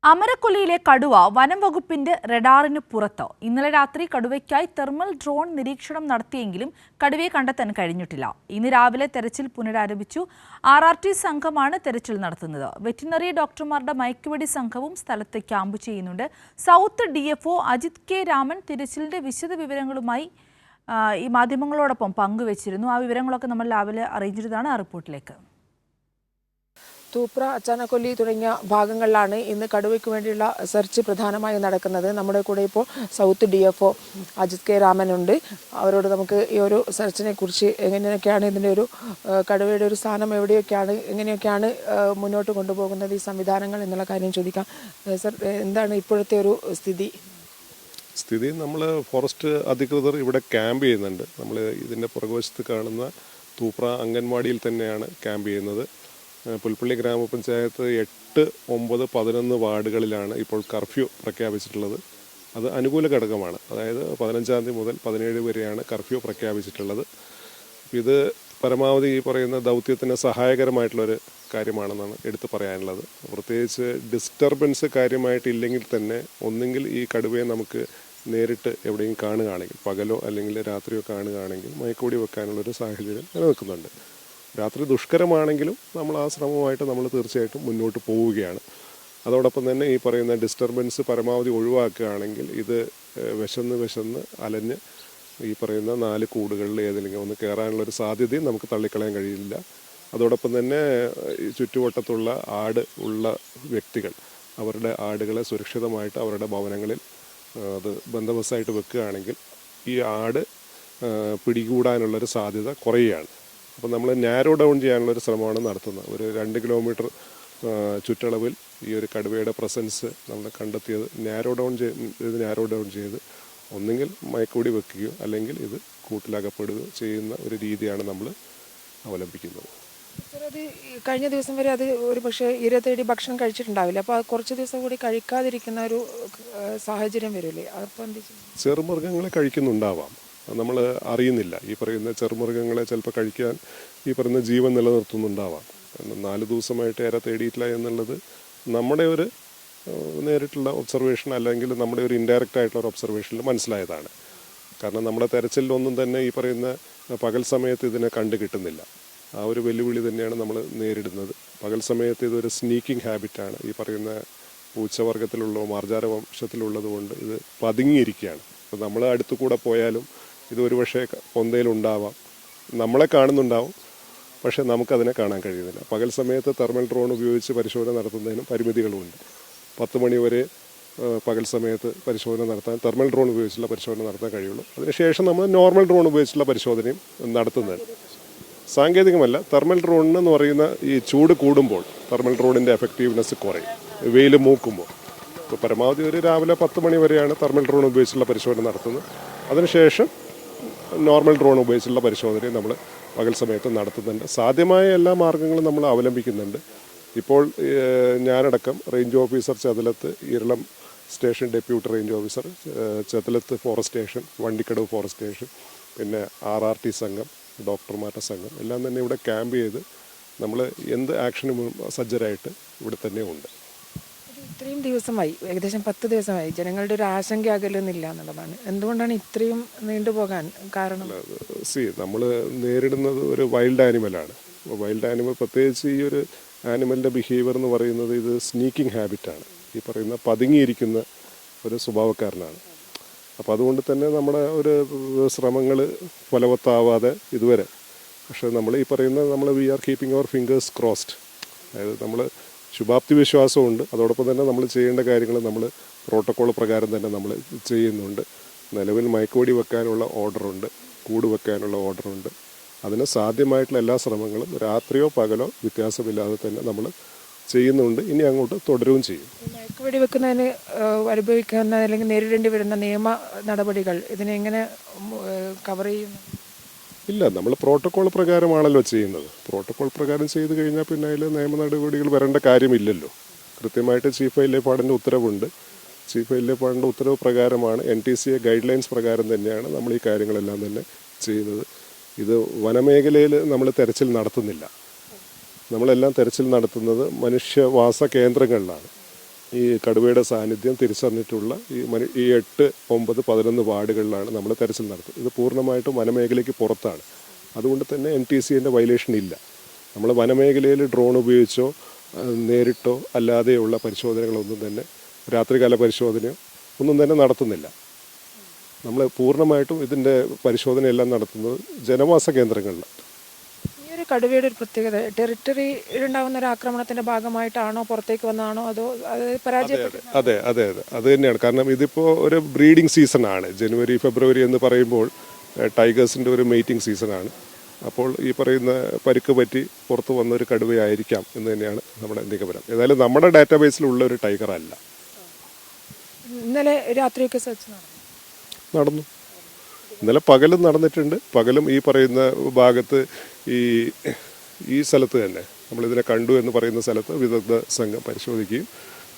അമരക്കൊല്ലിയിലെ കടുവ വനം വകുപ്പിന്റെ റഡാറിന് പുറത്ത്. ഇന്നലെ രാത്രി കടുവയ്ക്കായി തെർമൽ ഡ്രോൺ നിരീക്ഷണം നടത്തിയെങ്കിലും കടുവയെ കണ്ടെത്താൻ കഴിഞ്ഞിട്ടില്ല. ഇന്ന് രാവിലെ തെരച്ചിൽ പുനരാരംഭിച്ചു. RRT സംഘമാണ് തെരച്ചിൽ നടത്തുന്നത്. വെറ്റിനറി ഡോക്ടർമാരുടെ മയക്കുവെടി സംഘവും സ്ഥലത്ത് ക്യാമ്പ് ചെയ്യുന്നുണ്ട്. South DFO Ajith K Raman തിരച്ചിലിന്റെ വിശദ വിവരങ്ങളുമായി ഈ മാധ്യമങ്ങളോടൊപ്പം പങ്കുവച്ചിരുന്നു. ആ വിവരങ്ങളൊക്കെ നമ്മൾ രാവിലെ അറിയിച്ചിരുന്നതാണ്. ആ റിപ്പോർട്ടിലേക്ക്. തൂപ്ര, അച്ചാനക്കൊല്ലി തുടങ്ങിയ ഭാഗങ്ങളിലാണ് ഇന്ന് കടുവയ്ക്ക് വേണ്ടിയുള്ള സെർച്ച് പ്രധാനമായും നടക്കുന്നത്. നമ്മുടെ കൂടെ ഇപ്പോൾ സൗത്ത് DFO അജിത് K രാമനുണ്ട്. അവരോട് നമുക്ക് ഈ ഒരു സെർച്ചിനെ കുറിച്ച് എങ്ങനെയൊക്കെയാണ് ഇതിൻ്റെ ഒരു കടുവയുടെ ഒരു സ്ഥാനം എവിടെയൊക്കെയാണ്, എങ്ങനെയൊക്കെയാണ് മുന്നോട്ട് കൊണ്ടുപോകുന്നത് ഈ സംവിധാനങ്ങൾ എന്നുള്ള കാര്യം ചോദിക്കാം. സർ, എന്താണ് ഇപ്പോഴത്തെ ഒരു സ്ഥിതി? നമ്മൾ ഫോറസ്റ്റ് അധികൃതർ ഇവിടെ ക്യാമ്പ് ചെയ്യുന്നുണ്ട്. നമ്മൾ ഇതിൻ്റെ പുറകുവശത്ത് കാണുന്ന തൂപ്ര അംഗൻവാടിയിൽ തന്നെയാണ് ക്യാമ്പ് ചെയ്യുന്നത്. പുൽപ്പള്ളി ഗ്രാമപഞ്ചായത്ത് 8, 9, 11 വാർഡുകളിലാണ് ഇപ്പോൾ കർഫ്യൂ പ്രഖ്യാപിച്ചിട്ടുള്ളത്. അത് അനുകൂല ഘടകമാണ്. അതായത് 15-ാം തീയതി മുതൽ 17 വരെയാണ് കർഫ്യൂ പ്രഖ്യാപിച്ചിട്ടുള്ളത്. ഇത് പരമാവധി ഈ പറയുന്ന ദൗത്യത്തിന് സഹായകരമായിട്ടുള്ളൊരു കാര്യമാണെന്നാണ് എടുത്തു പറയാനുള്ളത്. പ്രത്യേകിച്ച് ഡിസ്റ്റർബൻസ് കാര്യമായിട്ടില്ലെങ്കിൽ തന്നെ ഒന്നെങ്കിൽ ഈ കടുവയെ നമുക്ക് നേരിട്ട് എവിടെയും കാണുകയാണെങ്കിൽ, പകലോ അല്ലെങ്കിൽ രാത്രിയോ കാണുകയാണെങ്കിൽ മയക്കുവെടി വെക്കാനുള്ളൊരു സാഹചര്യം നിലനിൽക്കുന്നുണ്ട്. രാത്രി ദുഷ്കരമാണെങ്കിലും നമ്മൾ ആ ശ്രമമായിട്ട് നമ്മൾ തീർച്ചയായിട്ടും മുന്നോട്ട് പോവുകയാണ്. അതോടൊപ്പം തന്നെ ഈ പറയുന്ന ഡിസ്റ്റർബൻസ് പരമാവധി ഒഴിവാക്കുകയാണെങ്കിൽ ഇത് വിശന്ന് അലഞ്ഞ് ഈ പറയുന്ന 4 കൂടുകളിൽ ഏതെങ്കിലും ഒന്ന് കയറാനുള്ളൊരു സാധ്യതയും നമുക്ക് തള്ളിക്കളയാൻ കഴിയില്ല. അതോടൊപ്പം തന്നെ ഈ ചുറ്റുവട്ടത്തുള്ള ആട് ഉള്ള വ്യക്തികൾ അവരുടെ ആടുകളെ സുരക്ഷിതമായിട്ട് അവരുടെ ഭവനങ്ങളിൽ അത് ബന്ദോബസ്തായിട്ട് വെക്കുകയാണെങ്കിൽ ഈ ആട് പിടികൂടാനുള്ളൊരു സാധ്യത കുറയുകയാണ്. അപ്പോൾ നമ്മൾ നാരോ ഡൗൺ ചെയ്യാനുള്ളൊരു ശ്രമമാണ് നടത്തുന്നത്. ഒരു 2 കിലോമീറ്റർ ചുറ്റളവിൽ ഈ ഒരു കടുവയുടെ പ്രസൻസ് നമ്മൾ കണ്ടെത്തിയത് നാരോ ഡൗൺ ചെയ്ത് ഒന്നുകിൽ മയക്കുവെടി വെക്കുകയോ അല്ലെങ്കിൽ ഇത് കൂട്ടിലകപ്പെടുകയോ ചെയ്യുന്ന ഒരു രീതിയാണ് നമ്മൾ അവലംബിക്കുന്നത്. അത് കഴിഞ്ഞ ദിവസം വരെ അത് ഒരു പക്ഷേ ഇര തേടി ഭക്ഷണം കഴിച്ചിട്ടുണ്ടാവില്ല. അപ്പോൾ കുറച്ച് ദിവസം കൂടി കഴിക്കാതിരിക്കുന്ന ഒരു സാഹചര്യം വരില്ലേ? അപ്പോൾ എന്ത് ചെയ്യും? ചെറുമൃഗങ്ങളെ കഴിക്കുന്നുണ്ടാവാം, നമ്മൾ അറിയുന്നില്ല. ഈ പറയുന്ന ചെറുമൃഗങ്ങളെ ചിലപ്പോൾ കഴിക്കാൻ ഈ പറയുന്ന ജീവൻ നിലനിർത്തുന്നുണ്ടാവാം. 4 ദിവസമായിട്ട് ഇര തേടിയിട്ടില്ല എന്നുള്ളത് നമ്മുടെ ഒരു നേരിട്ടുള്ള ഒബ്സർവേഷൻ അല്ലെങ്കിൽ നമ്മുടെ ഒരു ഇൻഡയറക്റ്റ് ആയിട്ടുള്ള ഒരു ഒബ്സർവേഷനിൽ മനസ്സിലായതാണ്. കാരണം നമ്മുടെ തെരച്ചിലൊന്നും തന്നെ ഈ പറയുന്ന പകൽ സമയത്ത് ഇതിനെ കണ്ടു കിട്ടുന്നില്ല. ആ ഒരു വെല്ലുവിളി തന്നെയാണ് നമ്മൾ നേരിടുന്നത്. പകൽ സമയത്ത് ഇതൊരു സ്നീക്കിംഗ് ഹാബിറ്റാണ്. ഈ പറയുന്ന പൂച്ചവർഗത്തിലുള്ള മാർജാര വംശത്തിലുള്ളത് കൊണ്ട് ഇത് പതുങ്ങിയിരിക്കുകയാണ്. അപ്പോൾ നമ്മൾ അടുത്തു കൂടെ പോയാലും ഇത് ഒരുപക്ഷെ പൊന്തയിലുണ്ടാവാം, നമ്മളെ കാണുന്നുണ്ടാവും, പക്ഷേ നമുക്കതിനെ കാണാൻ കഴിയുന്നില്ല. പകൽ സമയത്ത് തെർമൽ ഡ്രോൺ ഉപയോഗിച്ച് പരിശോധന നടത്തുന്നതിനും പരിമിതികളുമുണ്ട്. 10 മണി വരെ പകൽ സമയത്ത് പരിശോധന നടത്താൻ തെർമൽ ഡ്രോൺ ഉപയോഗിച്ചുള്ള പരിശോധന നടത്താൻ കഴിയുള്ളൂ. അതിനുശേഷം നമ്മൾ നോർമൽ ഡ്രോൺ ഉപയോഗിച്ചുള്ള പരിശോധനയും നടത്തുന്നുണ്ട്. സാങ്കേതികമല്ല, തെർമൽ ഡ്രോണെന്ന് പറയുന്ന ഈ ചൂട് കൂടുമ്പോൾ തെർമൽ ഡ്രോണിൻ്റെ എഫക്റ്റീവ്നെസ് കുറയും, വെയിൽ മൂക്കുമ്പോൾ. ഇപ്പോൾ പരമാവധി ഒരു രാവിലെ 10 മണി വരെയാണ് തെർമൽ ഡ്രോൺ ഉപയോഗിച്ചുള്ള പരിശോധന നടത്തുന്നത്. അതിനുശേഷം നോർമൽ ഡ്രോൺ ഉപയോഗിച്ചുള്ള പരിശോധനയും നമ്മൾ പകൽ സമയത്ത് നടത്തുന്നുണ്ട്. സാധ്യമായ എല്ലാ മാർഗ്ഗങ്ങളും നമ്മൾ അവലംബിക്കുന്നുണ്ട്. ഇപ്പോൾ ഞാനടക്കം range officer Chethalath, Irulam station deputy range officer, Chethalath forest station, Vandikkadavu forest station, പിന്നെ RRT സംഘം, ഡോക്ടർമാരുടെ സംഘം എല്ലാം തന്നെ ഇവിടെ ക്യാമ്പ് ചെയ്ത് നമ്മൾ എന്ത് ആക്ഷനും സജ്ജരായിട്ട് ഇവിടെ തന്നെ ഉണ്ട്. ഇത്രയും ദിവസമായി, ഏകദേശം 10 ദിവസമായി ജനങ്ങളുടെ ഒരു ആശങ്ക അകലുന്നില്ല എന്നുള്ളതാണ്. എന്തുകൊണ്ടാണ് ഇത്രയും നീണ്ടുപോകാൻ കാരണം? നമ്മൾ നേരിടുന്നത് ഒരു വൈൽഡ് ആനിമലാണ്. വൈൽഡ് ആനിമൽ, പ്രത്യേകിച്ച് ഈ ഒരു ആനിമലിൻ്റെ ബിഹേവിയർ എന്ന് പറയുന്നത് ഇത് സ്നീക്കിംഗ് ഹാബിറ്റാണ്. ഈ പറയുന്ന പതുങ്ങിയിരിക്കുന്ന ഒരു സ്വഭാവക്കാരനാണ്. അപ്പോൾ അതുകൊണ്ട് തന്നെ നമ്മുടെ ഒരു ശ്രമങ്ങൾ ഫലവത്താവാതെ ഇതുവരെ. പക്ഷേ നമ്മൾ ഈ പറയുന്ന we are keeping our fingers crossed. അതായത് നമ്മൾ ശുഭാപ്തി വിശ്വാസമുണ്ട്. അതോടൊപ്പം തന്നെ നമ്മൾ ചെയ്യേണ്ട കാര്യങ്ങൾ നമ്മൾ പ്രോട്ടോക്കോൾ പ്രകാരം തന്നെ നമ്മൾ ചെയ്യുന്നുണ്ട്. നിലവിൽ മയക്കുവെടി വെക്കാനുള്ള ഓർഡറുണ്ട്, കൂട് വെക്കാനുള്ള ഓർഡറുണ്ട്. അതിന് സാധ്യമായിട്ടുള്ള എല്ലാ ശ്രമങ്ങളും രാത്രിയോ പകലോ വ്യത്യാസമില്ലാതെ തന്നെ നമ്മൾ ചെയ്യുന്നുണ്ട്. ഇനി അങ്ങോട്ട് തുടരുകയും ചെയ്യും. മയക്കുവെടി വെക്കുന്നതിന് അനുഭവിക്കുന്ന അല്ലെങ്കിൽ നേരിടേണ്ടി വരുന്ന നിയമ നടപടികൾ ഇതിനെങ്ങനെ കവർ ചെയ്യുന്നു? ഇല്ല, നമ്മൾ പ്രോട്ടോക്കോൾ പ്രകാരമാണല്ലോ ചെയ്യുന്നത്. പ്രോട്ടോക്കോൾ പ്രകാരം ചെയ്ത് കഴിഞ്ഞാൽ പിന്നെ അതിൽ നിയമ നടപടികൾ വരേണ്ട കാര്യമില്ലല്ലോ. കൃത്യമായിട്ട് ചീഫ് വൈൽഡ് ലൈഫ് വാർഡൻ്റെ ഉത്തരവുണ്ട്. ചീഫ് വൈൽഡ് ലൈഫ് വാർഡൻ്റെ ഉത്തരവ് പ്രകാരമാണ്, NTCA ഗൈഡ് ലൈൻസ് പ്രകാരം തന്നെയാണ് നമ്മൾ ഈ കാര്യങ്ങളെല്ലാം തന്നെ ചെയ്യുന്നത്. ഇത് വനമേഖലയിൽ നമ്മൾ തെരച്ചിൽ നടത്തുന്നില്ല. നമ്മളെല്ലാം തെരച്ചിൽ നടത്തുന്നത് മനുഷ്യവാസ കേന്ദ്രങ്ങളിലാണ്. ഈ കടുവയുടെ സാന്നിധ്യം തിരിച്ചറിഞ്ഞിട്ടുള്ള ഈ 8, 9, 11 വാർഡുകളിലാണ് നമ്മൾ തെരച്ചിൽ നടത്തുന്നത്. ഇത് പൂർണ്ണമായിട്ടും വനമേഖലയ്ക്ക് പുറത്താണ്. അതുകൊണ്ട് തന്നെ NTCൻ്റെ വയലേഷൻ ഇല്ല. നമ്മൾ വനമേഖലയിൽ ഡ്രോൺ ഉപയോഗിച്ചോ നേരിട്ടോ അല്ലാതെയുള്ള പരിശോധനകളൊന്നും തന്നെ, രാത്രികാല പരിശോധനയോ ഒന്നും തന്നെ നടത്തുന്നില്ല. നമ്മൾ പൂർണ്ണമായിട്ടും ഇതിൻ്റെ പരിശോധനയെല്ലാം നടത്തുന്നത് ജനവാസ കേന്ദ്രങ്ങളിലാണ്. ഈ ഒരു കടുവയുടെ ഒരു പ്രത്യേകത ടെറിട്ടറിയിലുണ്ടാകുന്ന ഒരു ആക്രമണത്തിന്റെ ഭാഗമായിട്ടാണോ പുറത്തേക്ക് വന്നതാണോ അതോ അത് പരാജയപ്പെട്ടു? അതെ അതെ അതെ അത് തന്നെയാണ്. കാരണം ഇതിപ്പോൾ ഒരു ബ്രീഡിംഗ് സീസണാണ്. ജനുവരി, ഫെബ്രുവരി എന്ന് പറയുമ്പോൾ ടൈഗേഴ്സിൻ്റെ ഒരു മീറ്റിംഗ് സീസണാണ്. അപ്പോൾ ഈ പറയുന്ന പരിക്ക് പറ്റി പുറത്ത് വന്നൊരു കടുവയായിരിക്കാം എന്ന് തന്നെയാണ് നമ്മുടെ നിഗമനം. ഏതായാലും നമ്മുടെ ഡാറ്റാബേസിലുള്ള ഒരു ടൈഗർ അല്ല. ഇന്നലെ രാത്രിയൊക്കെ സെർച്ച് നടന്നു. ഇന്നലെ പകലും നടന്നിട്ടുണ്ട്. പകലും ഈ പറയുന്ന ഭാഗത്ത് ഈ സ്ഥലത്ത് തന്നെ നമ്മളിതിനെ കണ്ടു എന്ന് പറയുന്ന സ്ഥലത്ത് വിദഗ്ധ സംഘം പരിശോധിക്കുകയും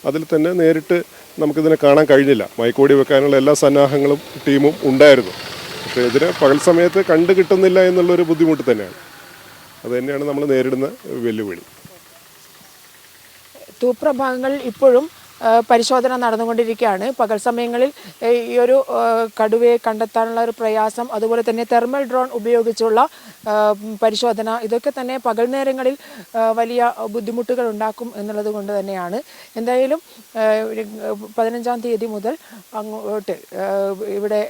അതിൽ തന്നെ നേരിട്ട് നമുക്കിതിനെ കാണാൻ കഴിഞ്ഞില്ല. മയക്കോടി വെക്കാനുള്ള എല്ലാ സന്നാഹങ്ങളും ടീമും ഉണ്ടായിരുന്നു. പക്ഷേ ഇതിനെ പകൽ സമയത്ത് കണ്ടു കിട്ടുന്നില്ല എന്നുള്ളൊരു ബുദ്ധിമുട്ട് തന്നെയാണ്. അത് തന്നെയാണ് നമ്മൾ നേരിടുന്ന വെല്ലുവിളി. തൂപ്ര ഭാഗങ്ങളിൽ ഇപ്പോഴും പരിശോധന നടന്നുകൊണ്ടിരിക്കുകയാണ്. പകൽ സമയങ്ങളിൽ ഈ ഒരു കടുവയെ കണ്ടെത്താനുള്ള ഒരു പ്രയാസം, അതുപോലെ തന്നെ തെർമൽ ഡ്രോൺ ഉപയോഗിച്ചുള്ള പരിശോധന, ഇതൊക്കെ തന്നെ പകൽ നേരങ്ങളിൽ വലിയ ബുദ്ധിമുട്ടുകൾ ഉണ്ടാക്കും എന്നുള്ളത് കൊണ്ട് തന്നെയാണ്. എന്തായാലും 15-ാം തീയതി മുതൽ അങ്ങോട്ട് ഇവിടെ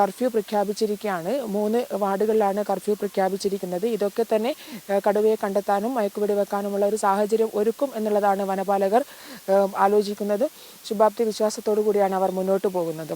കർഫ്യൂ പ്രഖ്യാപിച്ചിരിക്കുകയാണ്. 3 വാർഡുകളിലാണ് കർഫ്യൂ പ്രഖ്യാപിച്ചിരിക്കുന്നത്. ഇതൊക്കെ തന്നെ കടുവയെ കണ്ടെത്താനും മയക്കുവെടി വെക്കാനുമുള്ള ഒരു സാഹചര്യം ഒരുക്കും എന്നുള്ളതാണ് വനപാലകർ ആലോചിക്കുന്നത്. ശുഭാപ്തി വിശ്വാസത്തോടു കൂടിയാണ് അവർ മുന്നോട്ട് പോകുന്നത്.